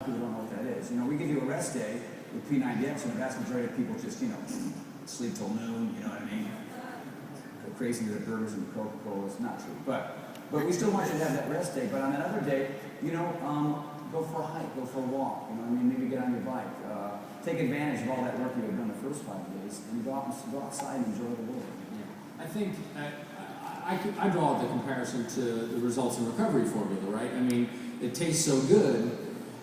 people don't know what that is. You know, we give you a rest day with P90X, and the vast majority of people just, you know, sleep till noon, you know what I mean? Go crazy with the burgers and the Coca-Cola. It's not true. But we still want you to have that rest day. But on that other day, you know, go for a hike, go for a walk. You know what I mean? Maybe get on your bike. Take advantage of all that work you have done the first 5 days and go outside and enjoy the world. Yeah. I think I draw the comparison to the results in recovery formula, right? I mean, it tastes so good,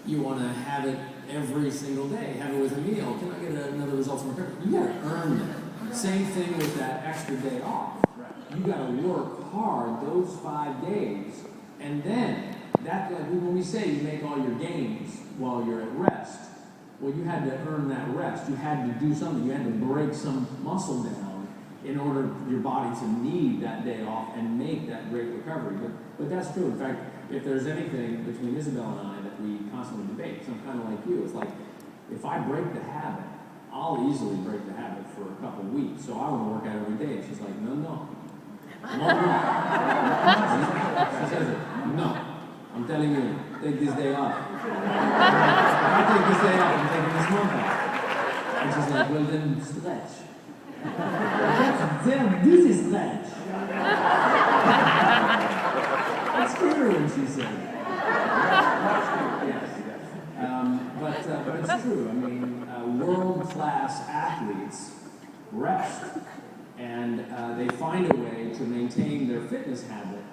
you want to have it every single day. Have it with a meal. Can I get another results in recovery? You got to earn that. Same thing with that extra day off. You got to work hard those 5 days, and then that when we say you make all your gains while you're at rest, well, you had to earn that rest. You had to do something. You had to break some muscle down in order for your body to need that day off and make that great recovery. But that's true. In fact, if there's anything between Isabel and I that we constantly debate, so I'm kind of like you. It's like, if I break the habit, I'll easily break the habit for a couple of weeks. So I want to work out every day. And she's like, no. She says it. No. I'm telling you, take this day off. I take this day off, I'm taking this month off. And she's like, well then stretch. Damn, this is stretch. That's true when she said it. Yes. But it's true. I mean, world-class athletes rest. And they find a way to maintain their fitness habit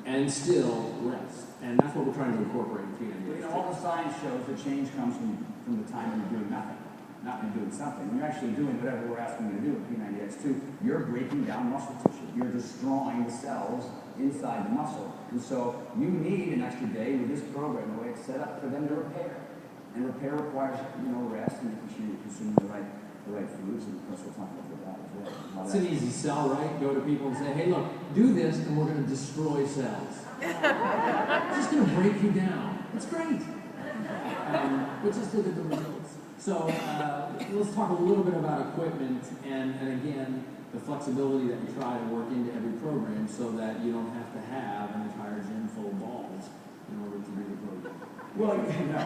and still rest. And that's what we're trying to incorporate in P90X2. You know, all the science shows that change comes from the time when you're doing nothing, not when you're doing something. When you're actually doing whatever we're asking you to do with P90X2, you're breaking down muscle tissue. You're destroying the cells inside the muscle. And so you need an extra day with this program, the way it's set up, for them to repair. And repair requires, you know, rest and making sure you're consuming the right foods, and of course we'll talk about that as well. It's an easy sell, right? Go to people and say, hey, look, do this and we're going to destroy cells. It's just going to break you down. It's great. But just look at the results. So let's talk a little bit about equipment and again, the flexibility that we try to work into every program so that you don't have to have an entire gym full of balls in order to do the program. Well, you know,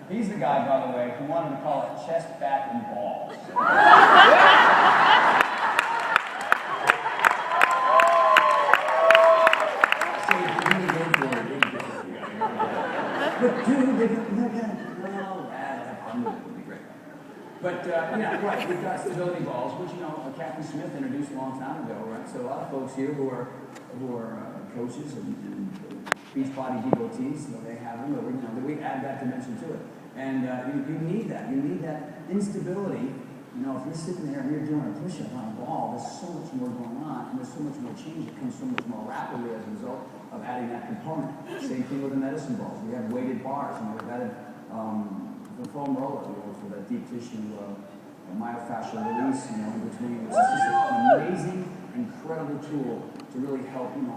he's the guy, by the way, who wanted to call it chest, back, and balls. So if you're going to go for it, But dude, they're would be great. But yeah, right, we've got stability balls, which, you know, Captain Smith introduced a long time ago, right? So a lot of folks here who are coaches and Beachbody devotees, you know, they have them, but you know, we add that dimension to it. And you need that. You need that instability. You know, if you're sitting there and you're doing a push-up on a ball, there's so much more going on, and there's so much more change that comes so much more rapidly as a result of adding that component. Same thing with the medicine balls. We have weighted bars, and we've added the foam roller, you know, for that deep tissue myofascial release, you know, in between. It's just an amazing, incredible tool to really help. You know,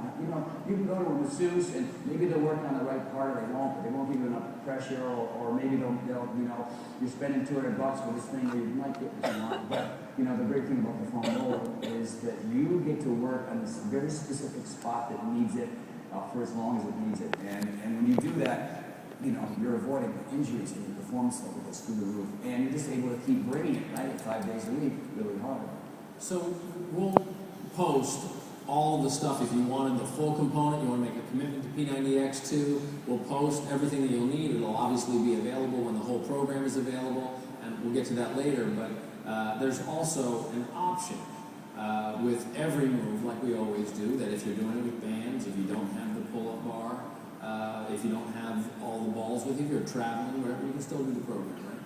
you can go to a masseuse and maybe they'll work on the right part, or they won't, but they won't give you enough pressure, or maybe they'll, you know, you're spending $200 for this thing where you might get what you want. But you know, the great thing about the foam roller is that you get to work on this very specific spot that needs it for as long as it needs it, and when you do that, you know, you're avoiding injuries and your performance level goes through the roof, and you're just able to keep bringing it, right, 5 days a week, really hard. So we'll post all the stuff. If you wanted the full component, you want to make a commitment to P90X2, we'll post everything that you'll need. It'll obviously be available when the whole program is available, and we'll get to that later, but there's also an option with every move, like we always do, that if you're doing it with bands, if you don't have the pull-up bar, if you don't have all the balls with you, if you're traveling, wherever, you can still do the program, right?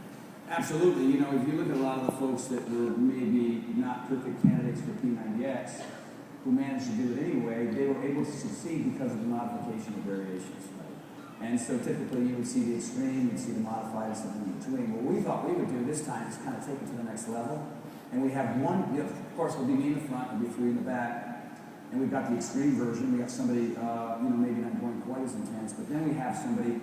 Absolutely. You know, if you look at a lot of the folks that were maybe not perfect candidates for P90X, who managed to do it anyway, they were able to succeed because of the modification of variations. Right? And so typically you would see the extreme, you'd see the modified, something in between. What we thought we would do this time is kind of take it to the next level. And we have one, you know, of course, it'll be me in the front, it'll be 3 in the back. And we've got the extreme version. We have somebody, you know, maybe not going quite as intense, but then we have somebody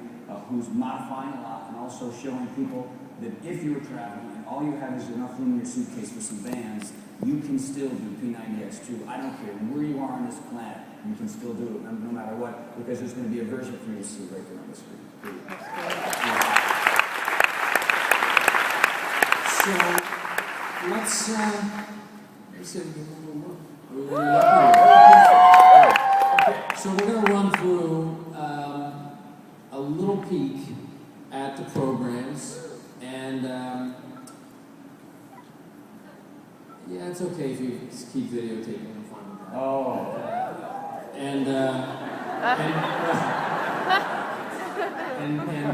who's modifying a lot and also showing people that if you were traveling and all you have is enough room in your suitcase for some bands, you can still do P90X2. I don't care where you are on this planet, you can still do it no matter what, because there's going to be a version for you to see right there on the screen. So let's see if we can do one. Okay, so we're going to run through a little peek at the programs, and yeah, it's okay if you just keep videotaping and fun with that. Oh. And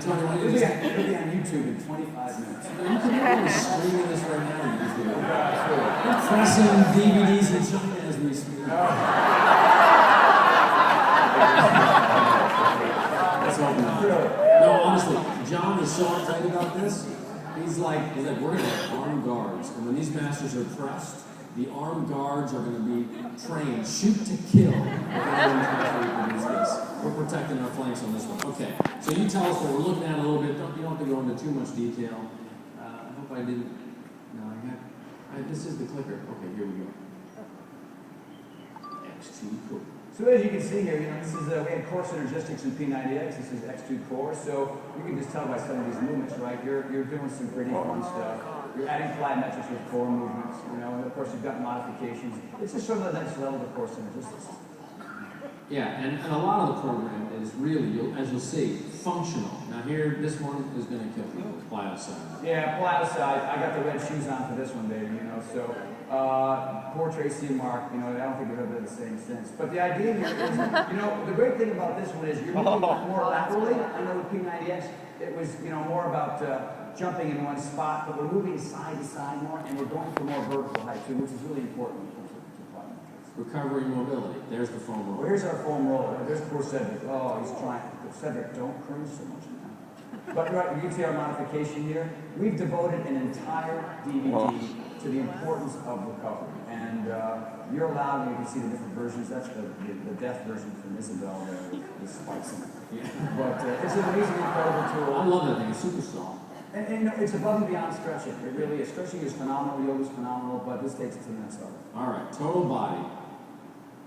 Tony, why don't you It'll just... be on YouTube in 25 minutes. You can probably stream this right now. You just do it. We're pressing DVDs in China as we speak. Let's open up. No, honestly, John is so excited about this. He's like, we're going to have armed guards. And when these masters are pressed, the armed guards are going to be trained, shoot to kill. We're protecting our flanks on this one. Okay, so you tell us what we're looking at a little bit. You don't have to go into too much detail. I hope I didn't. No, this is the clicker. Okay, here we go. X2 cool. So as you can see here, this is we had core synergistics in P90X. This is X2 core. So you can just tell by some of these movements, right? You're doing some pretty fun stuff. You're adding plyometrics with core movements, and of course you've got modifications. It's just sort of the next level of core synergistics. Yeah, and a lot of the program is really, as you'll see, functional. Now here, this one is going to kill people, plyo side. Yeah, plyo side. I got the red shoes on for this one, baby. So poor Tracy and Mark. I don't think they've ever been the same since. But the idea here is, the great thing about this one is you're moving more laterally. I know with P90X, it was more about jumping in one spot, but we're moving side to side more, and we're going for more vertical height too, which is really important. Recovery mobility. There's the foam roller. Well, here's our foam roller. There's poor Cedric. Oh, he's trying. Cedric, don't cringe so much now. But right, you can see our modification here. We've devoted an entire DVD to the importance of recovery. And you're allowed, you can see the different versions. That's the death version from Isabel, the spikes in it. Yeah. But it's an amazing, incredible tool. I love that thing. It's super soft. And it's above and beyond stretching. It really is. Stretching is phenomenal. Yoga is phenomenal. But this takes it to the next level. All right. Total body.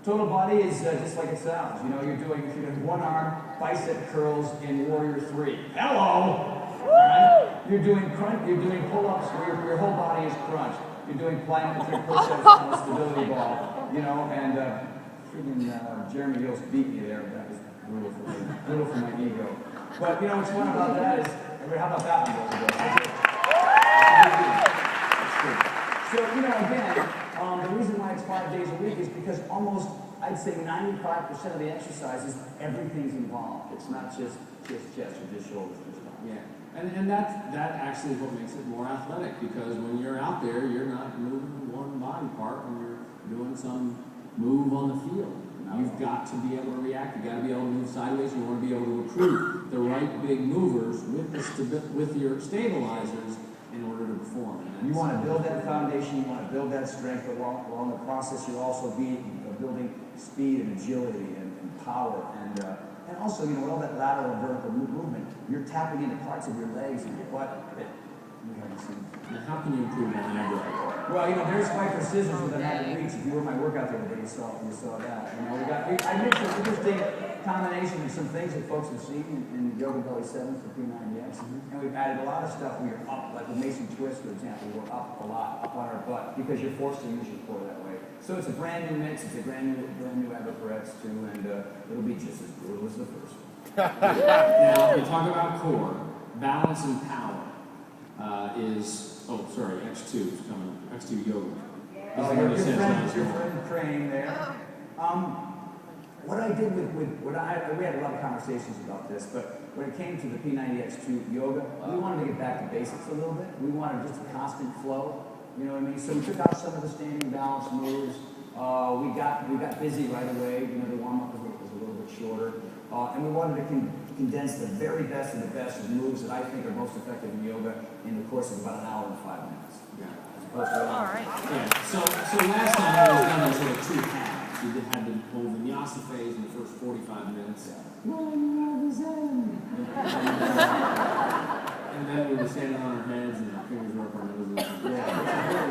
Total body is just like it sounds. You're doing one arm bicep curls in Warrior 3. Hello! All right? You're doing pull-ups where your whole body is crunched. You're doing plyometric push-ups on a stability ball. And freaking Jeremy Hills beat me there. That was brutal for me. Brutal for my ego. But what's fun about that is, how about that one? That's good. So, again, the reason why it's 5 days a week is because almost, I'd say 95% of the exercises, everything's involved. It's not just chest or just shoulders, just arms. Yeah, and that actually is what makes it more athletic, because when you're out there, you're not moving one body part when you're doing some move on the field. You've got to be able to react. You've got to be able to move sideways. You want to be able to recruit the right big movers with your stabilizers in order to perform. You want to build that foundation. You want to build that strength. But along the process, you'll also be building speed and agility and power. And also, with all that lateral and vertical movement, you're tapping into parts of your legs and your butt that we haven't seen. Now, how can you improve on that? Well, there's Viper scissors with an added reach. If you were my workout the other day, you saw that. I mixed an interesting combination of some things that folks have seen in Yoga Belly 7 for P90X. And we've added a lot of stuff where you're up, like with Mason Twist, for example, we're up a lot, up on our butt, because you're forced to use your core that way. So it's a brand new mix. It's a brand new Ever for X2, and it'll be just as brutal as the first one. Now, you talk about core, balance and power X2 is coming. X2 Yoga. Your friend Crane there. What I did we had a lot of conversations about this, but when it came to the P90X2 Yoga, we wanted to get back to basics a little bit. We wanted just a constant flow. You know what I mean? So we took out some of the standing balance moves. We got busy right away. The warm-up was a little bit shorter. And we wanted to condense the very best of the best of moves that I think are most effective in yoga in the course of about an hour and 5 minutes. Yeah. All right. Yeah. So last time I was done as sort of two halves. You had the whole vinyasa phase in the first 45 minutes. Yeah. And then we were standing on our heads and fingers are up our noses. Yeah,